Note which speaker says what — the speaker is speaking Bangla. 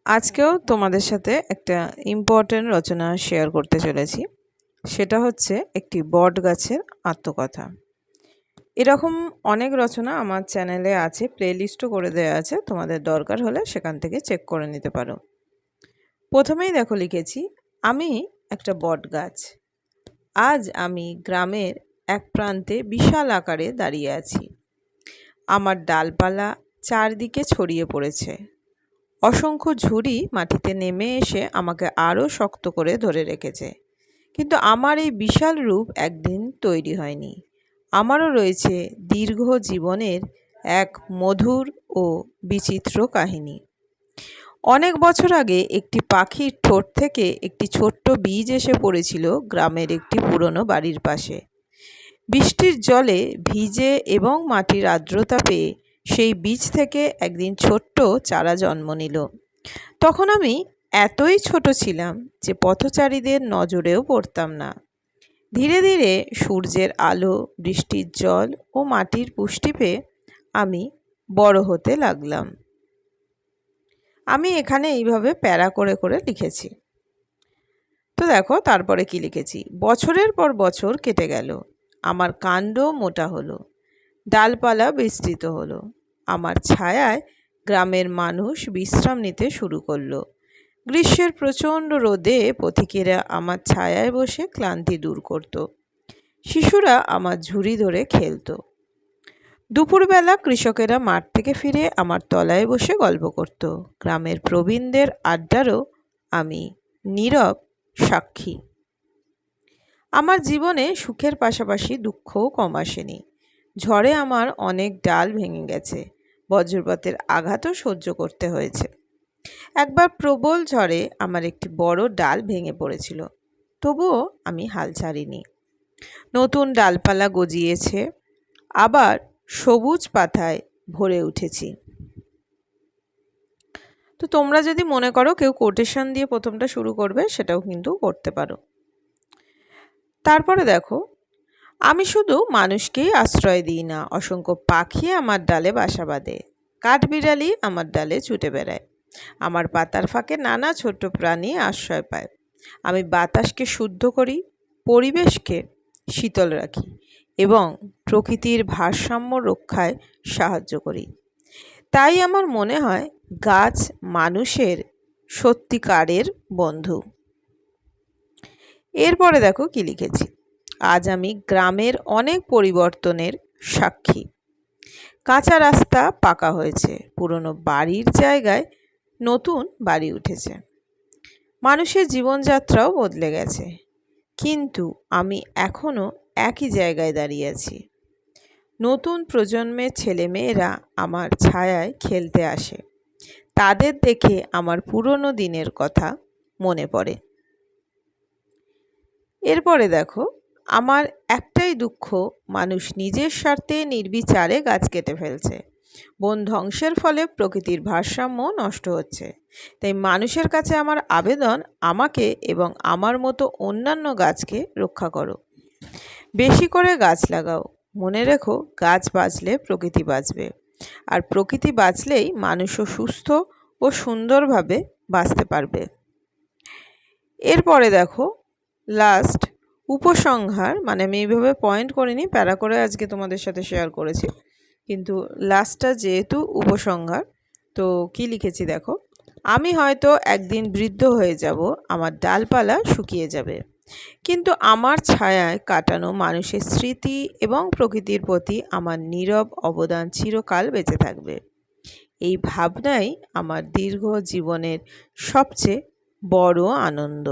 Speaker 1: আজকেও তোমাদের সাথে একটা ইম্পর্টেন্ট রচনা শেয়ার করতে চলেছি। সেটা হচ্ছে একটি বট গাছের আত্মকথা। এরকম অনেক রচনা আমার চ্যানেলে আছে, প্লেলিস্টও করে দেওয়া আছে, তোমাদের দরকার হলে সেখান থেকে চেক করে নিতে পারো। প্রথমেই দেখো লিখেছি, আমি একটা বট গাছ। আজ আমি গ্রামের এক প্রান্তে বিশাল আকারে দাঁড়িয়ে আছি। আমার ডালপালা চারদিকে ছড়িয়ে পড়েছে। অসংখ্য ঝুড়ি মাটিতে নেমে এসে আমাকে আরও শক্ত করে ধরে রেখেছে। কিন্তু আমার এই বিশাল রূপ একদিন তৈরি হয়নি। আমারও রয়েছে দীর্ঘ জীবনের এক মধুর ও বিচিত্র কাহিনী। অনেক বছর আগে একটি পাখির ঠোঁট থেকে একটি ছোট্ট বীজ এসে পড়েছিল গ্রামের একটি পুরনো বাড়ির পাশে। বৃষ্টির জলে ভিজে এবং মাটির আর্দ্রতা পেয়ে সেই বীজ থেকে একদিন ছোট্ট চারা জন্ম নিল। তখন আমি এতই ছোট ছিলাম যে পথচারীদের নজরেও পড়তাম না। ধীরে ধীরে সূর্যের আলো, বৃষ্টির জল ও মাটির পুষ্টি পেয়ে আমি বড় হতে লাগলাম। আমি এখানে এইভাবে প্যারা করে করে লিখেছি। তো দেখো তারপরে কি লিখেছি। বছরের পর বছর কেটে গেল। আমার কাণ্ড মোটা হলো, ডালপালা বিস্তৃত হলো। আমার ছায়ায় গ্রামের মানুষ বিশ্রাম নিতে শুরু করলো। গ্রীষ্মের প্রচণ্ড রোদে পথিকেরা আমার ছায়ায় বসে ক্লান্তি দূর করত। শিশুরা আমার ঝুড়ি ধরে খেলত। দুপুরবেলা কৃষকেরা মাঠ থেকে ফিরে আমার তলায় বসে গল্প করত। গ্রামের প্রবীণদের আড্ডারও আমি নীরব সাক্ষী। আমার জীবনে সুখের পাশাপাশি দুঃখও কম আসেনি। ঝড়ে আমার অনেক ডাল ভেঙে গেছে, বজ্রপাতের আঘাতও সহ্য করতে হয়েছে। একবার প্রবল ঝড়ে আমার একটি বড় ডাল ভেঙে পড়েছিল, তবুও আমি হাল ছাড়িনি। নতুন ডালপালা গজিয়েছে, আবার সবুজ পাতায় ভরে উঠেছি। তো তোমরা যদি মনে করো কেউ কোটেশন দিয়ে প্রথমটা শুরু করবে, সেটাও কিন্তু করতে পারো। তারপরে দেখো, আমি শুধু মানুষকেই আশ্রয় দিই না, অসংখ্য পাখি আমার ডালে বাসা বাঁধে। কাঠবিড়ালি আমার ডালে ছুটে বেড়ায়। আমার পাতার ফাঁকে নানা ছোট্ট প্রাণী আশ্রয় পায়। আমি বাতাসকে শুদ্ধ করি, পরিবেশকে শীতল রাখি এবং প্রকৃতির ভারসাম্য রক্ষায় সাহায্য করি। তাই আমার মনে হয় গাছ মানুষের সত্যিকারের বন্ধু। এরপরে দেখো কি লিখেছি। আজ আমি গ্রামের অনেক পরিবর্তনের সাক্ষী। কাঁচা রাস্তা পাকা হয়েছে, পুরনো বাড়ির জায়গায় নতুন বাড়ি উঠেছে। মানুষের জীবনযাত্রাও বদলে গেছে, কিন্তু আমি এখনও একই জায়গায় দাঁড়িয়ে আছি। নতুন প্রজন্মের ছেলেমেয়েরা আমার ছায়ায় খেলতে আসে। তাদের দেখে আমার পুরনো দিনের কথা মনে পড়ে। এরপরে দেখো, আমার একটাই দুঃখ, মানুষ নিজের স্বার্থে নির্বিচারে গাছ কেটে ফেলছে। বন ধ্বংসের ফলে প্রকৃতির ভারসাম্য নষ্ট হচ্ছে। তাই মানুষের কাছে আমার আবেদন, আমাকে এবং আমার মতো অন্যান্য গাছকে রক্ষা করো। বেশি করে গাছ লাগাও। মনে রেখো, গাছ বাঁচলে প্রকৃতি বাঁচবে, আর প্রকৃতি বাঁচলেই মানুষও সুস্থ ও সুন্দরভাবে বাঁচতে পারবে। এরপরে দেখো লাস্ট উপসংহার, মানে আমি এইভাবে পয়েন্ট করিনি, প্যারা করে আজকে তোমাদের সাথে শেয়ার করেছি, কিন্তু লাস্টটা যেহেতু উপসংহার, তো কি লিখেছি দেখো। আমি হয়তো একদিন বৃদ্ধ হয়ে যাব, আমার ডালপালা শুকিয়ে যাবে, কিন্তু আমার ছায়ায় কাটানো মানুষের স্মৃতি এবং প্রকৃতির প্রতি আমার নীরব অবদান চিরকাল বেঁচে থাকবে। এই ভাবনাই আমার দীর্ঘ জীবনের সবচেয়ে বড় আনন্দ।